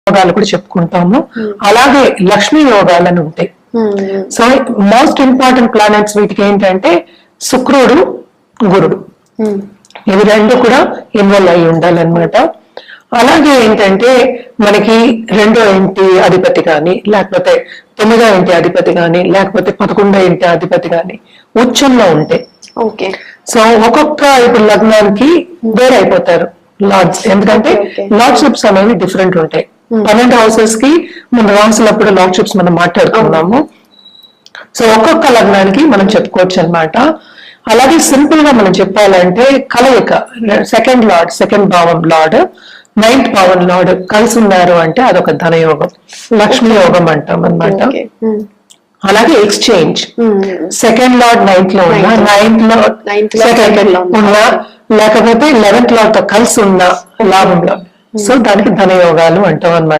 యోగాలు కూడా చెప్పుకుంటాము. అలాగే లక్ష్మీ యోగాలని ఉంటాయి. సో మోస్ట్ ఇంపార్టెంట్ ప్లానెట్స్ వీటికి ఏంటంటే శుక్రుడు, గురుడు, ఇవి రెండు కూడా ఇన్వాల్వ్ అయి ఉండాలన్నమాట. అలాగే ఏంటంటే మనకి 2వ ఇంటి అధిపతి కానీ, లేకపోతే 9వ ఇంటి అధిపతి కానీ, లేకపోతే 11వ ఇంటి అధిపతి కానీ ఉచ్చంలో ఉంటే, సో ఒక్కొక్క ఇప్పుడు లగ్నానికి వేరే అయిపోతారు లార్డ్స్. ఎందుకంటే లార్డ్షిప్స్ అనేవి డిఫరెంట్ ఉంటాయి. 12 హౌసెస్ కి మనం రాసులప్పుడు లార్డ్షిప్స్ మనం మాట్లాడుకున్నాము. సో ఒక్కొక్క లగ్నానికి మనం చెప్పుకోవచ్చు అనమాట. అలాగే సింపుల్ గా మనం చెప్పాలంటే కలయిక, సెకండ్ భావం లార్డ్, 9th భావం లార్డ్ కలిసి ఉన్నారు అంటే అదొక ధనయోగం, లక్ష్మీ యోగం అంటాం అనమాట. అలాగే ఎక్స్చేంజ్, సెకండ్ లార్డ్ 9th లో ఉన్నా, 9th లో ఉన్నా, లేకపోతే 11th లార్డ్ తో కలిసి ఉన్న లాభంలో, సో దానికి ధనయోగాలు అంటాం అనమాట.